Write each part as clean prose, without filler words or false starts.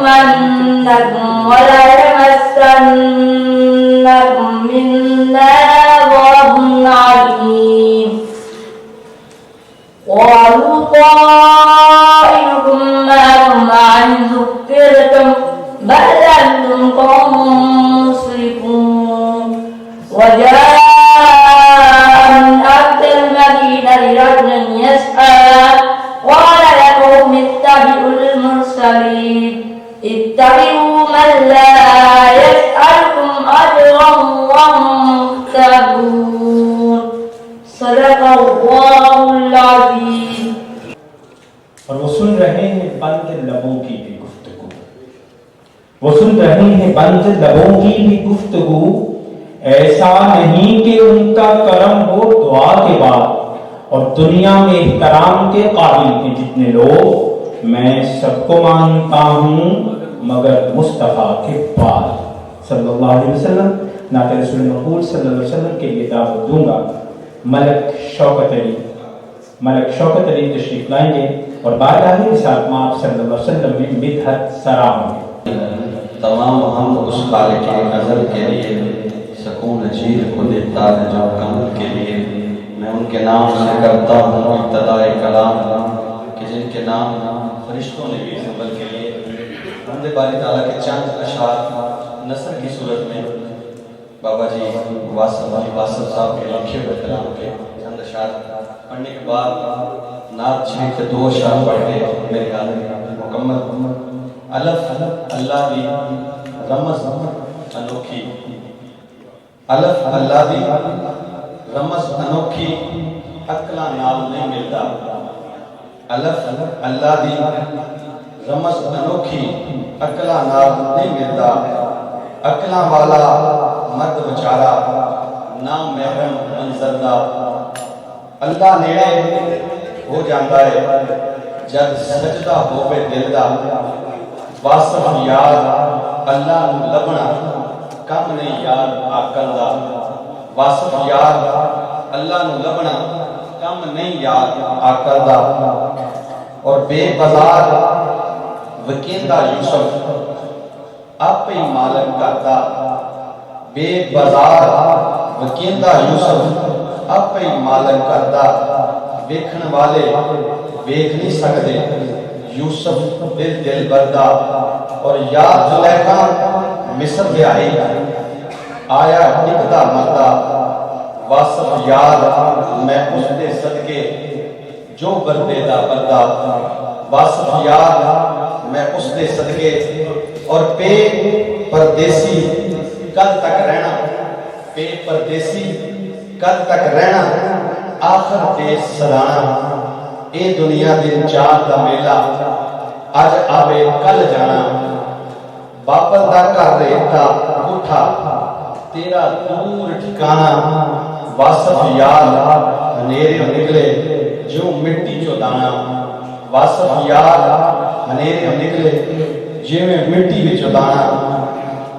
لنرجمنكم وليمسنكم منا عذاب عليم قالوا طائركم معكم أن ذكرتم بل أنتم قوم مسرفون وجاء من أقصى المدينة رجل يسعى قال يا قوم اتبعوا المرسلين اتبعوا من لا يسألكم أجرا وهم مهتدون صدق الله العظيم. اور وہ سن رہے ہیں بند لبوں کی بھی گفتگو، وہ سن رہے ہیں بند لبوں کی بھی گفتگو، ایسا نہیں کہ ان کا کرم ہو دعا کے بعد اور دنیا میں احترام کے قابل ہیں جتنے لوگ، میں سب کو مانتا ہوں مگر مصطفیٰ کے بعد. صلی اللہ علیہ وسلم. نعت رسول مقبول صلی اللہ علیہ وسلم کے لیے دعوت دوں گا. ملک شوکت علی تشریف لائیں گے اور بارگاہ رسالت مآب صلی اللہ علیہ وسلم میں مدحت سرا ہوں گے. تمام ہم اس خالق نظر کے لیے سکون جیل کو دیتا ہے جو کمل کے لیے، میں ان کے نام سے کرتا ہوں ابتدائے کلام کہ جن کے نام فرشتوں نے بھی قبل کے لیے. حمد باری تعالیٰ کے چند اشعار نثر کی صورت میں بابا جی واصف صاحب کے لکھے ہوئے کلام کے چند اشعار پڑھنے کے بعد نعت شریف کے 2 اشعار پڑھ کے میرے خیال مکمل. الف اللہ دی رمز انوکھی، الف اللہ دی رمز انوکھی عقلاں نال نہیں ملتا، الف اللہ دی رمز انوکھی عقلاں نال نہیں ملتا، عقلاں والا مرد بچارا نام محرم منظردہ. اللہ نیڑے ہو جاندہ ہے جد سجدہ ہووے دل دا، واصف یاد اللہ نو لبنا کم نہیں یاد عقل دا، واصف یاد اللہ نو لبنا کم نہیں یاد عقل دا. اور بے بازار وکیندہ یوسف آپ ہی مالک کرتا، بے بازار وکیندہ یوسف آپ ہی مالک کرتا، ویکھن والے ویکھ نہیں سکتے یوسف دل بردا. اور یاد زلیخا مصر میں آئی آیا نکتا مردا، واصف یاد میں اس دے صدقے جو بردے دا بردا، واصف یاد میں اس دے صدقے. اور پے پردیسی کل تک رہنا، پے پردیسی کل تک رہنا آخر دیس سرانا. اے دنیا دن چار دا میلہ آج آوے کل جانا، باپل دا کر رہتا اٹھا تیرا دور ٹھکانا. واصف یاد ہنیرے نکلے جو مٹی چو دانا، واصف یاد ہنیرے نکلے جو مٹی چو دانا.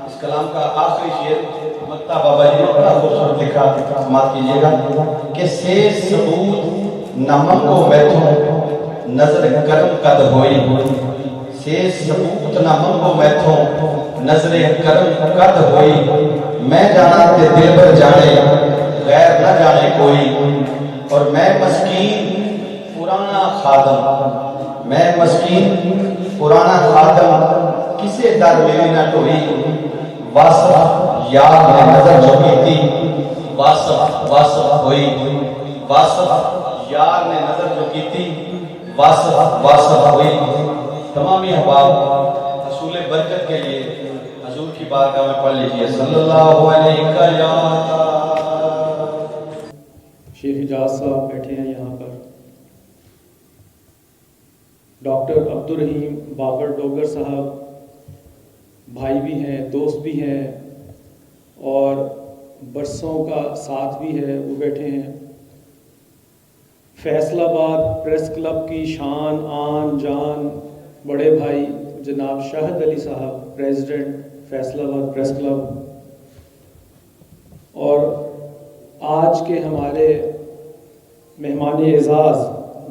اس کلام کا آخری شعر مکتا بابا جی نے بڑا خوبصورت لکھا، سماعت کیجئے گا کہ سے ثبوت نمک کو بیٹھوں نظر کرم قد ہوئی، سے ثبوت نمک کو بیٹھوں نظر کرم قد ہوئی. میں جانا تے دل بر جانے غیر نہ جانے کوئی، اور میں مسکین پرانا خادم، میں مسکین پرانا خادم کسے در میری نہ ٹوئی. واصف یاد نے نظر جو کی تھی واصف ہوئی، واصف یاد نے نظر جو کی تھی واصف ہوئی. تمامی احباب حصول برکت کے لیے حضور کی بارگاہ میں پڑھ لیجئے صلی اللہ علیہ وسلم. شیخ حجاز صاحب بیٹھے ہیں یہاں پر، ڈاکٹر عبدالرحیم بابر ڈوگر صاحب بھائی بھی ہیں، دوست بھی ہیں اور برسوں کا ساتھ بھی ہے، وہ بیٹھے ہیں. فیصل آباد پریس کلب کی شان آن جان بڑے بھائی جناب شاہد علی صاحب پریزیڈنٹ فیصل آباد پریس کلب، اور آج کے ہمارے مہمان اعزاز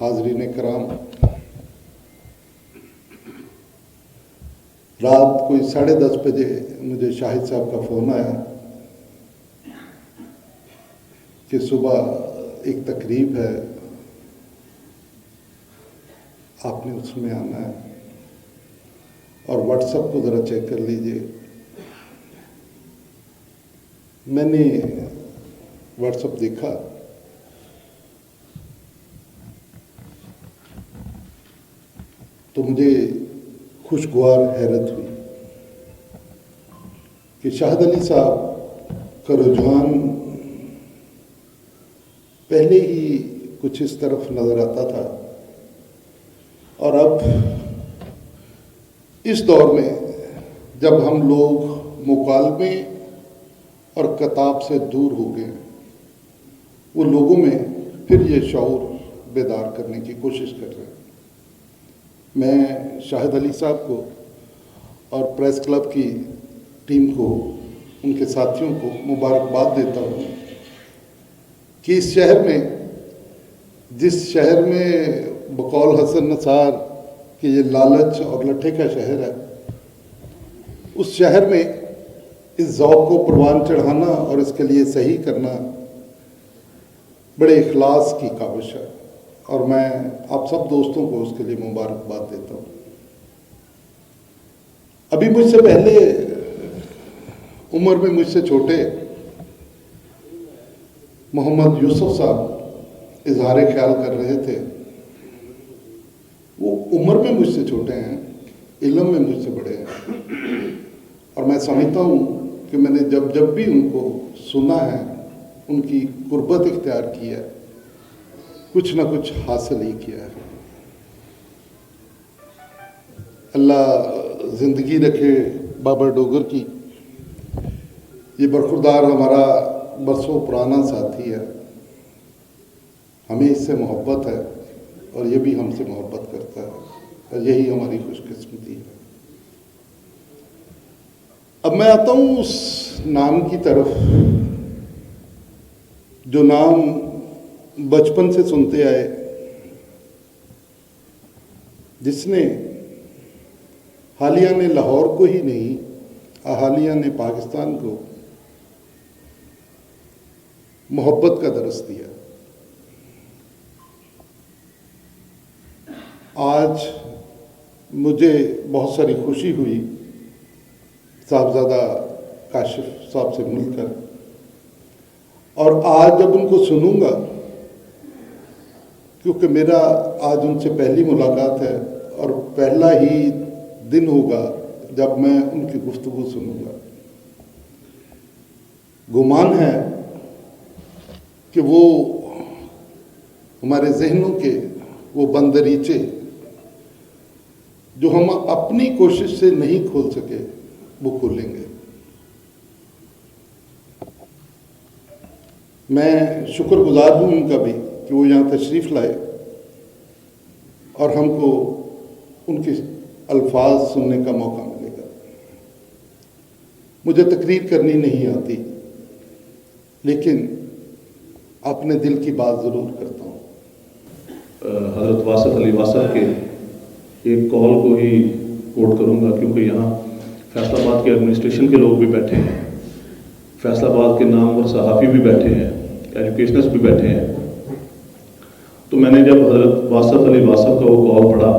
حاضرین کرام، رات کوئی 10:30 بجے مجھے شاہد صاحب کا فون آیا کہ صبح ایک تقریب ہے، آپ نے اس میں آنا ہے اور واٹس ایپ کو ذرا چیک کر لیجئے۔ میں نے واٹس ایپ دیکھا تو مجھے خوشگوار حیرت ہوئی کہ شاہد علی صاحب کا رجحان پہلے ہی کچھ اس طرف نظر آتا تھا، اور اب اس دور میں جب ہم لوگ مکالمے اور کتاب سے دور ہو گئے، وہ لوگوں میں پھر یہ شعور بیدار کرنے کی کوشش کر رہے ہیں۔ میں شاہد علی صاحب کو اور پریس کلب کی ٹیم کو، ان کے ساتھیوں کو مبارکباد دیتا ہوں کہ اس شہر میں، جس شہر میں بقول حسن نثار کہ یہ لالچ اور لٹھے کا شہر ہے، اس شہر میں اس ذوق کو پروان چڑھانا اور اس کے لیے صحیح کرنا بڑے اخلاص کی کاوش ہے، اور میں آپ سب دوستوں کو اس کے لیے مبارکباد دیتا ہوں۔ ابھی مجھ سے پہلے عمر میں مجھ سے چھوٹے محمد یوسف صاحب اظہار خیال کر رہے تھے۔ وہ عمر میں مجھ سے چھوٹے ہیں، علم میں مجھ سے بڑے ہیں، اور میں سمجھتا ہوں کہ میں نے جب بھی ان کو سنا ہے، ان کی قربت اختیار کی ہے، کچھ نہ کچھ حاصل ہی کیا ہے۔ اللہ زندگی رکھے بابا ڈوگر کی۔ یہ برخوردار ہمارا برسوں پرانا ساتھی ہے، ہمیں اس سے محبت ہے اور یہ بھی ہم سے محبت کرتا ہے، اور یہی ہماری خوش قسمتی ہے۔ اب میں آتا ہوں اس نام کی طرف جو نام بچپن سے سنتے آئے، جس نے حالیہ نے لاہور کو ہی نہیں، احالیہ نے پاکستان کو محبت کا درس دیا۔ آج مجھے بہت ساری خوشی ہوئی صاحبزادہ کاشف صاحب سے مل کر، اور آج جب ان کو سنوں گا، کیونکہ میرا آج ان سے پہلی ملاقات ہے اور پہلا ہی دن ہوگا جب میں ان کی گفتگو سنوں گا، گمان ہے کہ وہ ہمارے ذہنوں کے وہ بندریچے جو ہم اپنی کوشش سے نہیں کھول سکے، وہ کھولیں گے۔ میں شکر گزار ہوں ان کا بھی کہ وہ یہاں تشریف لائے اور ہم کو ان کے الفاظ سننے کا موقع ملے گا۔ مجھے تقریر کرنی نہیں آتی، لیکن اپنے دل کی بات ضرور کرتا ہوں۔ حضرت واسط علی واسط کے ایک کال کو ہی کوٹ کروں گا، کیونکہ یہاں فیصل آباد کے ایڈمنسٹریشن کے لوگ بھی بیٹھے ہیں، فیصل آباد کے نامور صحافی بھی بیٹھے ہیں، ایجوکیشنسٹ بھی بیٹھے ہیں۔ تو میں نے جب حضرت واسط علی واسط کا وہ کال پڑھا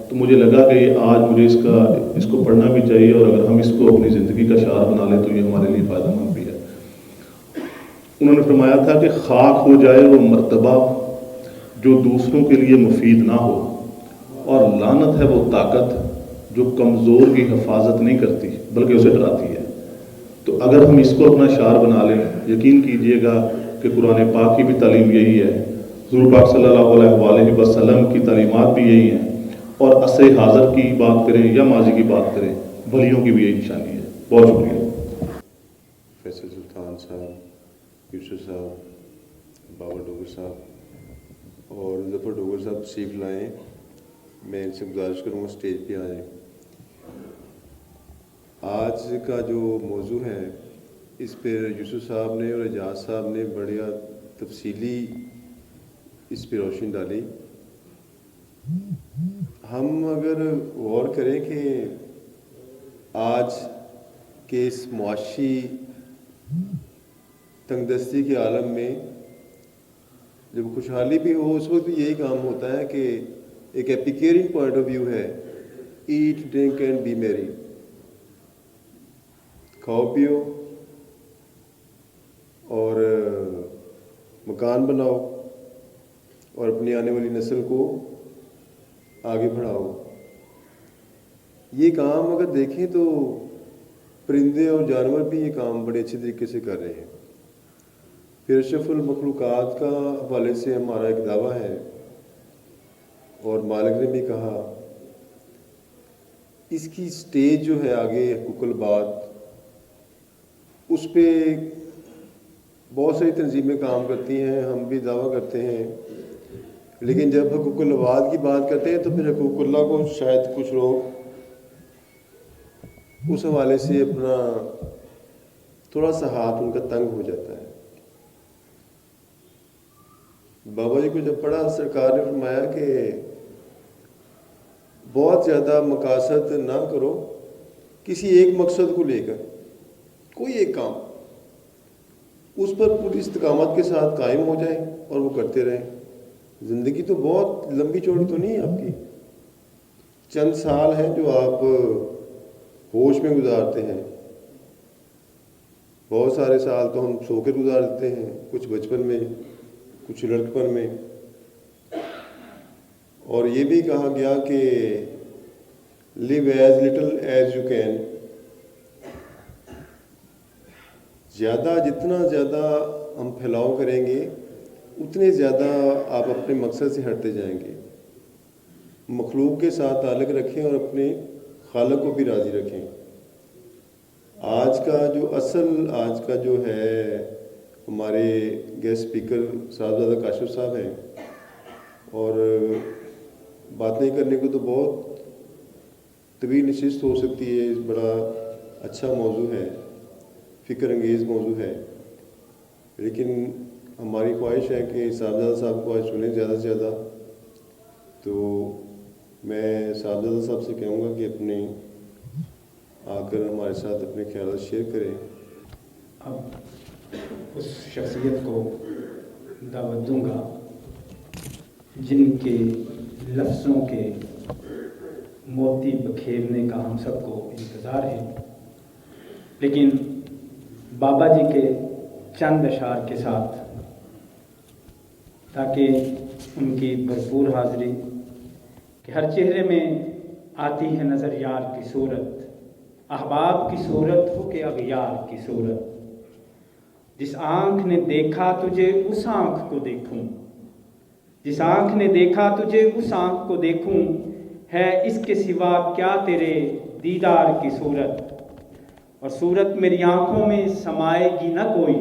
تو مجھے لگا کہ یہ آج مجھے اس کو پڑھنا بھی چاہیے، اور اگر ہم اس کو اپنی زندگی کا شعار بنا لیں تو یہ ہمارے لیے فائدہ مند بھی ہے۔ انہوں نے فرمایا تھا کہ خاک ہو جائے وہ مرتبہ جو دوسروں کے لیے مفید نہ ہو، اور لعنت ہے وہ طاقت جو کمزور کی حفاظت نہیں کرتی بلکہ اسے ڈراتی ہے۔ تو اگر ہم اس کو اپنا شعار بنا لیں، یقین کیجئے گا کہ قرآن پاک کی بھی تعلیم یہی ہے، حضور پاک صلی اللہ علیہ وسلم کی تعلیمات بھی یہی ہیں، اور عصر حاضر کی بات کریں یا ماضی کی بات کریں، ولیوں کی بھی یہی نشانی ہے۔ بہت شکریہ۔ فیصل سلطان صاحب، یوسف صاحب، بابا ڈوگر صاحب اور ظفر ڈوگر صاحب تشریف لائیں۔ میں ان سے گزارش کروں گا اسٹیج پہ آ جائیں۔ آج کا جو موضوع ہے اس پہ یوسف صاحب نے اور اعجاز صاحب نے بڑی تفصیلی اس پہ روشنی ڈالی، ہم اگر غور کریں کہ آج کے اس معاشی تنگ دستی کے عالم میں جب خوشحالی بھی ہو اس وقت بھی یہی کام ہوتا ہے کہ ایک ایپیکیرنگ پوائنٹ آف ویو ہے، ایٹ ڈرنک اینڈ بی میری، کھاؤ پیو اور مکان بناؤ اور اپنی آنے والی نسل کو آگے بڑھاؤ۔ یہ کام اگر دیکھیں تو پرندے اور جانور بھی یہ کام بڑے اچھے طریقے سے کر رہے ہیں۔ پھر اشرف المخلوقات کا حوالے سے ہمارا ایک دعویٰ ہے، اور مالک نے بھی کہا اس کی سٹیج جو ہے آگے حقوق العباد، اس پہ بہت ساری تنظیمیں کام کرتی ہیں، ہم بھی دعویٰ کرتے ہیں، لیکن جب حقوق العباد کی بات کرتے ہیں تو پھر حقوق اللہ کو شاید کچھ لوگ اس حوالے سے اپنا تھوڑا سا ہاتھ ان کا تنگ ہو جاتا ہے۔ بابا جی کو جب پڑھا سرکار نے فرمایا کہ بہت زیادہ مقاصد نہ کرو، کسی ایک مقصد کو لے کر کوئی ایک کام اس پر پوری استقامت کے ساتھ قائم ہو جائیں اور وہ کرتے رہیں۔ زندگی تو بہت لمبی چوڑی تو نہیں ہے آپ کی، چند سال ہیں جو آپ ہوش میں گزارتے ہیں، بہت سارے سال تو ہم سو کے گزار دیتے ہیں، کچھ بچپن میں کچھ لڑکپن میں۔ اور یہ بھی کہا گیا کہ live as little as you can, جتنا زیادہ ہم پھیلاؤ کریں گے اتنے زیادہ آپ اپنے مقصد سے ہٹتے جائیں گے۔ مخلوق کے ساتھ تعلق رکھیں اور اپنے خالق کو بھی راضی رکھیں۔ آج کا جو ہے ہمارے گیسٹ اسپیکر صاحبزادہ کاشف صاحب ہیں، اور باتیں کرنے کو تو بہت طویل نشست ہو سکتی ہے، بڑا اچھا موضوع ہے، فکر انگیز موضوع ہے، لیکن ہماری خواہش ہے کہ صاحبزادہ صاحب کو آج سنیں زیادہ سے زیادہ۔ تو میں صاحبزادہ صاحب سے کہوں گا کہ اپنے آ کر ہمارے ساتھ اپنے خیالات شیئر کریں۔ اب اس شخصیت کو دعوت دوں گا جن کے لفظوں کے موتی بکھیرنے کا ہم سب کو انتظار ہے، لیکن بابا جی کے چند اشعار کے ساتھ، تاکہ ان کی بھرپور حاضری کہ ہر چہرے میں آتی ہے نظر یار کی صورت، احباب کی صورت ہو کہ اغیار کی صورت، جس آنکھ نے دیکھا تجھے اس آنکھ کو دیکھوں، جس آنکھ نے دیکھا تجھے اس آنکھ کو دیکھوں، ہے اس کے سوا کیا تیرے دیدار کی صورت، اور صورت میری آنکھوں میں سمائے گی نہ کوئی،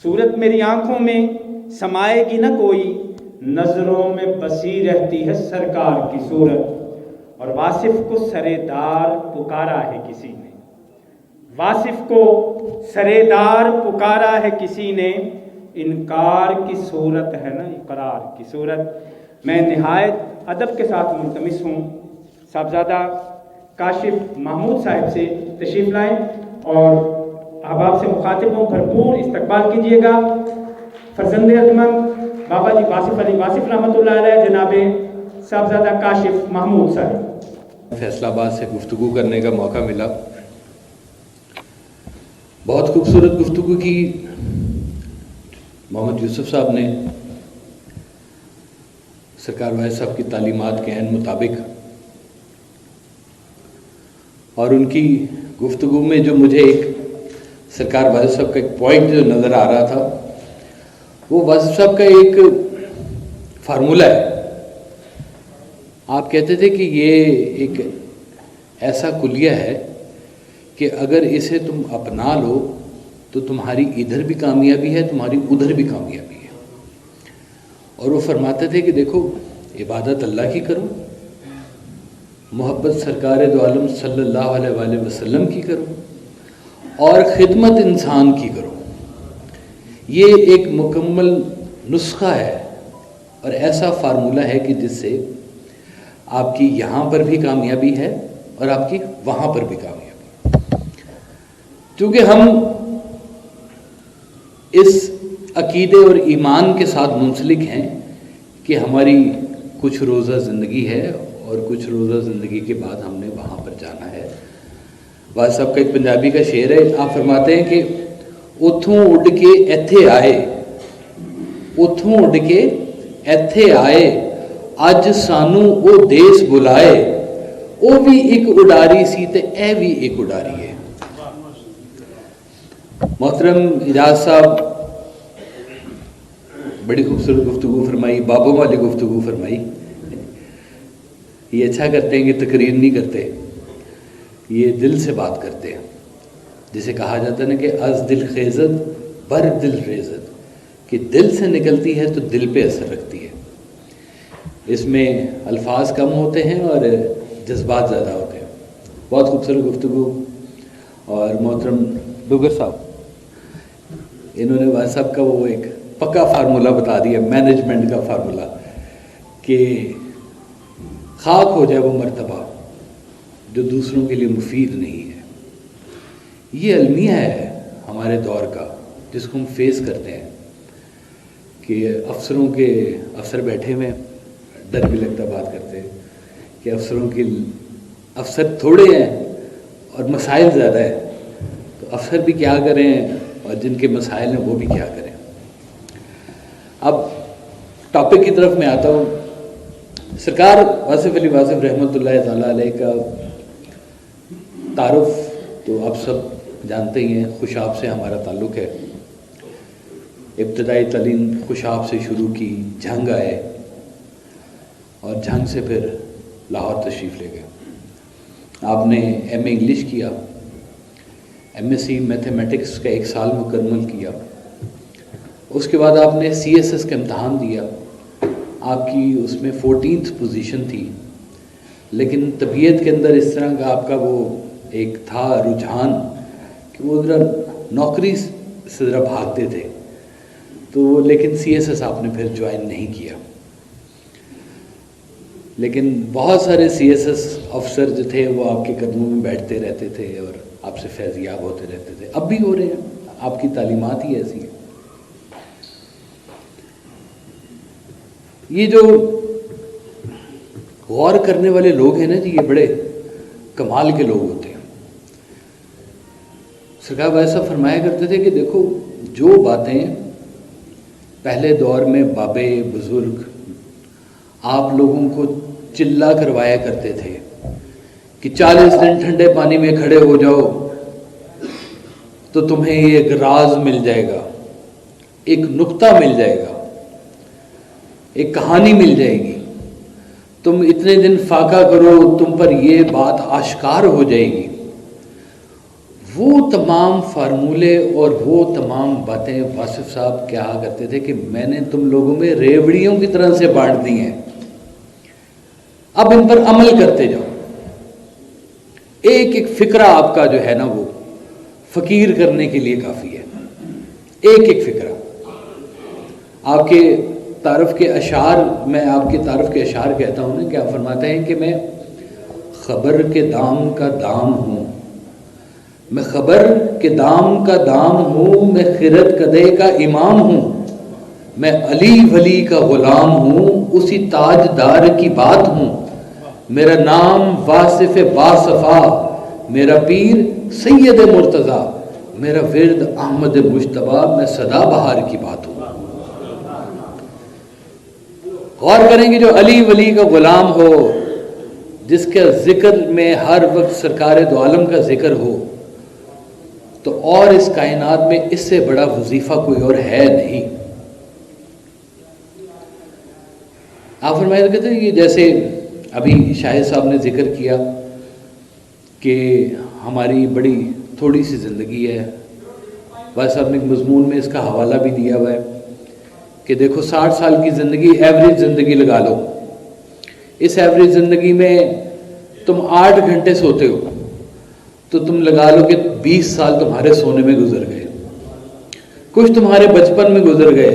صورت میری آنکھوں میں سمائے گی نہ کوئی، نظروں میں بسی رہتی ہے سرکار کی صورت، اور واصف کو سرے دار پکارا ہے کسی نے، واصف کو سرے دار پکارا ہے کسی نے، انکار کی صورت ہے نا اقرار کی صورت۔ میں نہایت ادب کے ساتھ ملتمس ہوں صاحبزادہ کاشف محمود صاحب سے تشریف لائیں اور احباب سے مخاطب ہوں، بھرپور استقبال کیجیے گا۔ فرزند ارجمند بابا جی واصف علی واصف رحمۃ اللہ علیہ، جناب صاحبزادہ کاشف محمود صاحب۔ فیصلہ آباد سے گفتگو کرنے کا موقع ملا، بہت خوبصورت گفتگو کی محمد یوسف صاحب نے، سرکار وائس صاحب کی تعلیمات کے عین مطابق، اور ان کی گفتگو میں جو مجھے ایک سرکار وائس صاحب کا ایک پوائنٹ جو نظر آ رہا تھا، وہ وائس صاحب کا ایک فارمولہ ہے۔ آپ کہتے تھے کہ یہ ایک ایسا کلیہ ہے کہ اگر اسے تم اپنا لو تو تمہاری ادھر بھی کامیابی ہے، تمہاری ادھر بھی کامیابی ہے۔ اور وہ فرماتے تھے کہ دیکھو، عبادت اللہ کی کرو، محبت سرکار دو عالم صلی اللہ علیہ وآلہ وسلم کی کرو، اور خدمت انسان کی کرو۔ یہ ایک مکمل نسخہ ہے اور ایسا فارمولہ ہے کہ جس سے آپ کی یہاں پر بھی کامیابی ہے اور آپ کی وہاں پر بھی کامیابی. چونکہ ہم اس عقیدے اور ایمان کے ساتھ منسلک ہیں کہ ہماری کچھ روزہ زندگی ہے اور کچھ روزہ زندگی کے بعد ہم نے وہاں پر جانا ہے. واحد صاحب کا ایک پنجابی کا شعر ہے, آپ فرماتے ہیں کہ اتھوں اڈ کے ایتھے آئے, اتھوں اڈ کے ایتھے آئے, اج سانو او دیس بلائے, او بھی ایک اڈاری سی تے اے بھی ایک اڈاری ہے. محترم اجاز صاحب بڑی خوبصورت گفتگو فرمائی, بابوں والی گفتگو فرمائی. یہ اچھا کرتے ہیں کہ تقریر نہیں کرتے, یہ دل سے بات کرتے ہیں. جسے کہا جاتا ہے نا کہ از دل خیزت بر دل ریزت, کہ دل سے نکلتی ہے تو دل پہ اثر رکھتی ہے. اس میں الفاظ کم ہوتے ہیں اور جذبات زیادہ ہوتے ہیں. بہت خوبصورت گفتگو. اور محترم ڈوگر صاحب, انہوں نے واحد صاحب کا وہ ایک پکا فارمولہ بتا دیا, مینجمنٹ کا فارمولہ, کہ خاک ہو جائے وہ مرتبہ جو دوسروں کے لیے مفید نہیں ہے. یہ المیہ ہے ہمارے دور کا جس کو ہم فیس کرتے ہیں کہ افسر بیٹھے ہوئے, ڈر بھی لگتا بات کرتے ہیں کہ افسر تھوڑے ہیں اور مسائل زیادہ ہیں, تو افسر بھی کیا کریں اور جن کے مسائل ہیں وہ بھی کیا کریں. اب ٹاپک کی طرف میں آتا ہوں. سرکار واصف علی واصف رحمۃ اللہ تعالیٰ علیہ کا تعارف تو آپ سب جانتے ہی ہیں. خوشاب سے ہمارا تعلق ہے. ابتدائی تعلیم خوشاب سے شروع کی, جھنگ آئے اور جھنگ سے پھر لاہور تشریف لے گئے. آپ نے ایم اے انگلش کیا, ایم ایس سی میتھمیٹکس کا 1 سال مکمل کیا. اس کے بعد آپ نے سی ایس ایس کا امتحان دیا. آپ کی اس میں 14th پوزیشن تھی, لیکن طبیعت کے اندر اس طرح کا آپ کا وہ ایک تھا رجحان کہ وہ ذرا نوکری سے ذرا بھاگتے تھے, تو لیکن سی ایس ایس آپ نے پھر جوائن نہیں کیا. لیکن بہت سارے سی ایس ایس افسر جو تھے وہ آپ کے قدموں میں بیٹھتے رہتے تھے اور آپ سے فیضیاب ہوتے رہتے تھے. اب بھی ہو رہے ہیں, آپ کی تعلیمات ہی ایسی ہیں. یہ جو غور کرنے والے لوگ ہیں نا جی, یہ بڑے کمال کے لوگ ہوتے ہیں. سرکار ایسا فرمایا کرتے تھے کہ دیکھو جو باتیں پہلے دور میں بابے بزرگ آپ لوگوں کو چلا کروایا کرتے تھے کہ 40 دن ٹھنڈے پانی میں کھڑے ہو جاؤ تو تمہیں ایک راز مل جائے گا, ایک نقطہ مل جائے گا, ایک کہانی مل جائے گی, تم اتنے دن فاقہ کرو تم پر یہ بات آشکار ہو جائے گی. وہ تمام فارمولے اور وہ تمام باتیں واصف صاحب کیا کرتے تھے کہ میں نے تم لوگوں میں ریوڑیوں کی طرح سے بانٹ دی ہیں, اب ان پر عمل کرتے جاؤ. ایک ایک فکرہ آپ کا جو ہے نا وہ فقیر کرنے کے لیے کافی ہے. ایک ایک فکرہ. آپ کے تعارف کے اشعار, میں آپ کے تعارف کے اشعار کہتا ہوں نا کہ آپ فرماتے ہیں کہ میں خبر کے دام کا دام ہوں, میں خبر کے دام کا دام ہوں, میں خرد کدے کا امام ہوں, میں علی ولی کا غلام ہوں, اسی تاج دار کی بات ہوں, میرا نام واصف باصفا, میرا پیر سید مرتضیٰ, میرا ورد احمد مجتبیٰ, میں سدا بہار کی بات ہوں. غور کریں کہ جو علی ولی کا غلام ہو, جس کے ذکر میں ہر وقت سرکار دو عالم کا ذکر ہو, تو اور اس کائنات میں اس سے بڑا وظیفہ کوئی اور ہے نہیں. آپ فرمایا کہتے ہیں کہ جیسے ابھی شاہد صاحب نے ذکر کیا کہ ہماری بڑی تھوڑی سی زندگی ہے. واحد صاحب نے مضمون میں اس کا حوالہ بھی دیا ہوا ہے کہ دیکھو 60 سال کی زندگی ایوریج زندگی لگا لو. اس ایوریج زندگی میں تم 8 گھنٹے سوتے ہو تو تم لگا لو کہ 20 سال تمہارے سونے میں گزر گئے, کچھ تمہارے بچپن میں گزر گئے,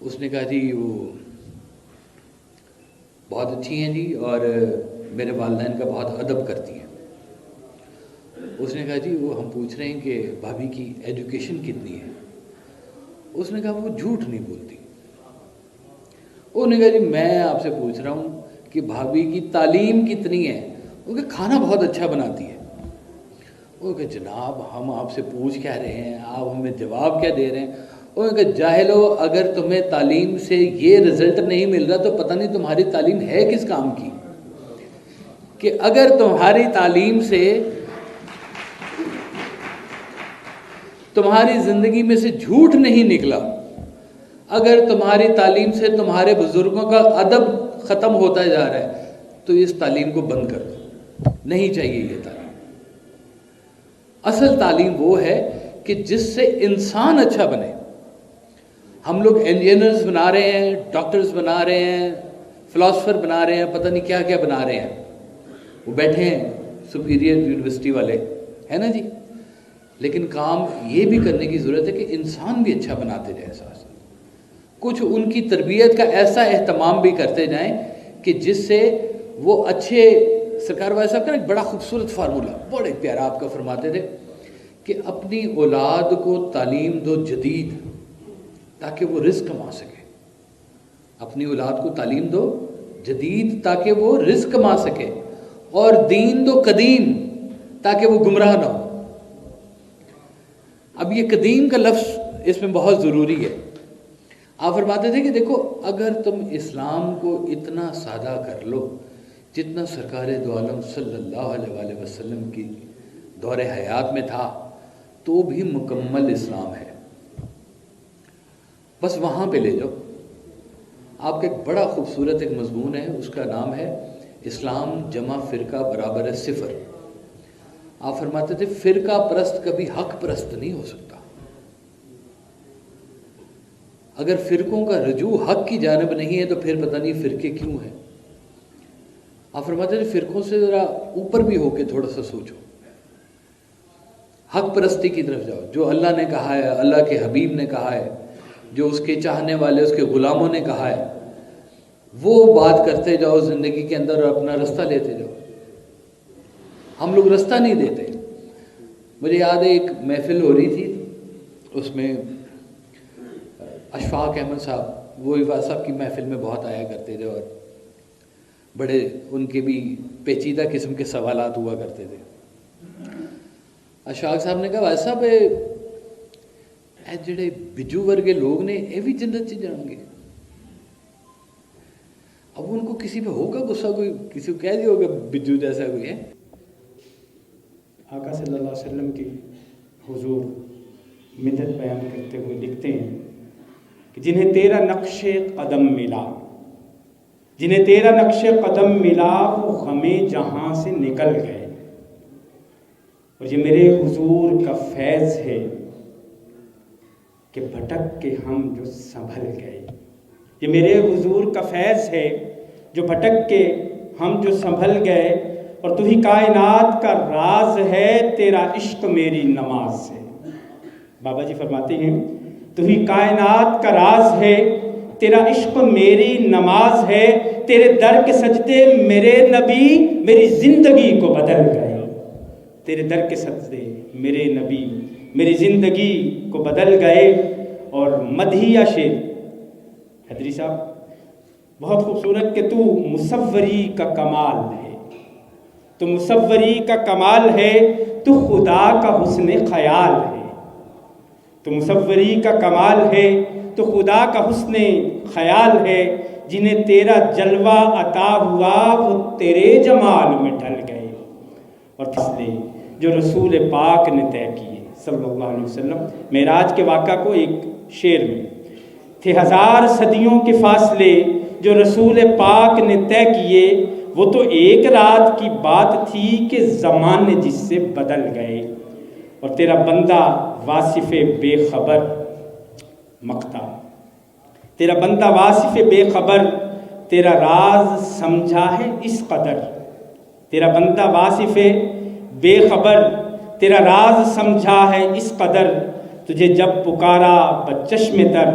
اس نے کہا جی وہ بہت اچھی ہیں جی اور میرے والدین کا بہت ادب کرتی ہیں. اس نے کہا جی وہ ہم پوچھ رہے ہیں کہ بھابھی کی ایجوکیشن کتنی ہے. اس نے کہا وہ جھوٹ نہیں بولتی. انہوں نے کہا جی میں آپ سے پوچھ رہا ہوں کہ بھابھی کی تعلیم کتنی ہے. وہ کہ کھانا بہت اچھا بناتی ہے. وہ کہ جناب ہم آپ سے پوچھ کیا رہے ہیں, آپ ہمیں جواب کیا دے رہے ہیں. وہ کہ جاہلو, اگر تمہیں تعلیم سے یہ رزلٹ نہیں مل رہا تو پتہ نہیں تمہاری تعلیم ہے کس کام کی. کہ اگر تمہاری تعلیم سے تمہاری زندگی میں سے جھوٹ نہیں نکلا, اگر تمہاری تعلیم سے تمہارے بزرگوں کا ادب ختم ہوتا جا رہا ہے, تو اس تعلیم کو بند کر دو. نہیں چاہیے یہ تعلیم. اصل تعلیم وہ ہے کہ جس سے انسان اچھا بنے. ہم لوگ انجینئرز بنا رہے ہیں, ڈاکٹرز بنا رہے ہیں, فلاسفر بنا رہے ہیں, پتہ نہیں کیا کیا بنا رہے ہیں. وہ بیٹھے ہیں سپیریئر یونیورسٹی والے, ہے نا جی. لیکن کام یہ بھی کرنے کی ضرورت ہے کہ انسان بھی اچھا بناتے جائیں. ساتھ کچھ ان کی تربیت کا ایسا اہتمام بھی کرتے جائیں کہ جس سے وہ اچھے. سرکار والے صاحب کا ایک بڑا خوبصورت فارمولہ, بڑے پیارا آپ کا فرماتے تھے کہ اپنی اولاد کو تعلیم دو جدید تاکہ وہ رزق کما سکے. اپنی اولاد کو تعلیم دو جدید تاکہ وہ رزق کما سکے, اور دین دو قدیم تاکہ وہ گمراہ نہ ہو. اب یہ قدیم کا لفظ اس میں بہت ضروری ہے. آپ فرماتے تھے کہ دیکھو اگر تم اسلام کو اتنا سادہ کر لو جتنا سرکار دو عالم صلی اللہ علیہ وآلہ وسلم کی دور حیات میں تھا, تو بھی مکمل اسلام ہے. بس وہاں پہ لے جاؤ. آپ کا ایک بڑا خوبصورت ایک مضمون ہے, اس کا نام ہے اسلام جمع فرقہ برابر ہے صفر. آپ فرماتے تھے فرقہ پرست کبھی حق پرست نہیں ہو سکتا. اگر فرقوں کا رجوع حق کی جانب نہیں ہے تو پھر پتہ نہیں فرقے کیوں ہیں. آپ فرماتے تھے فرقوں سے ذرا اوپر بھی ہو کے تھوڑا سا سوچو, حق پرستی کی طرف جاؤ. جو اللہ نے کہا ہے, اللہ کے حبیب نے کہا ہے, جو اس کے چاہنے والے اس کے غلاموں نے کہا ہے, وہ بات کرتے جاؤ زندگی کے اندر اور اپنا رستہ لیتے جاؤ. ہم لوگ رستہ نہیں دیتے. مجھے یاد ہے ایک محفل ہو رہی تھی, اس میں اشفاق احمد صاحب وہ ایواز صاحب کی محفل میں بہت آیا کرتے تھے, اور بڑے ان کے بھی پیچیدہ قسم کے سوالات ہوا کرتے تھے. اشفاق صاحب نے کہا واز صاحب اے جڑے بجو ورگے لوگ نے یہ بھی جنت چ جان گے. اب ان کو کسی پہ ہوگا غصہ, کوئی کسی کو کہہ دیا ہوگا بجو جیسا کوئی ہے. آقا صلی اللہ علیہ وسلم کی حضور مدت بیان کرتے ہوئے لکھتے ہیں کہ جنہیں تیرا نقش قدم ملا, جنہیں تیرا نقش قدم ملا وہ غمیں جہاں سے نکل گئے. اور یہ میرے حضور کا فیض ہے کہ بھٹک کے ہم جو سنبھل گئے. یہ میرے حضور کا فیض ہے جو بھٹک کے ہم جو سنبھل گئے. اور تو ہی کائنات کا راز ہے تیرا عشق میری نماز سے. بابا جی فرماتے ہیں تو ہی کائنات کا راز ہے تیرا عشق میری نماز ہے. تیرے در کے سجدے میرے نبی میری زندگی کو بدل گئے. تیرے در کے سجدے میرے نبی میری زندگی کو بدل گئے. اور مدحیہ شعر حیدری صاحب بہت خوبصورت کہ تو مصوری کا کمال ہے, تو مصوری کا کمال ہے, تو خدا کا حسن خیال ہے. تو مصوری کا کمال ہے, تو خدا کا حسن خیال ہے. جنہیں تیرا جلوہ عطا ہوا وہ تیرے جمال میں ڈھل گئے. اور فیصلے جو رسول پاک نے طے کیے صلی اللہ علیہ وسلم. معراج کے واقعہ کو ایک شعر میں تھے 1000 صدیوں کے فاصلے جو رسول پاک نے طے کیے. وہ تو ایک رات کی بات تھی کہ زمانے جس سے بدل گئے. اور تیرا بندہ واصف بے خبر مقتا, تیرا بندہ واصف بے خبر تیرا راز سمجھا ہے اس قدر. تیرا بندہ واصف بے خبر تیرا راز سمجھا ہے اس قدر. تجھے جب پکارا بچشم تر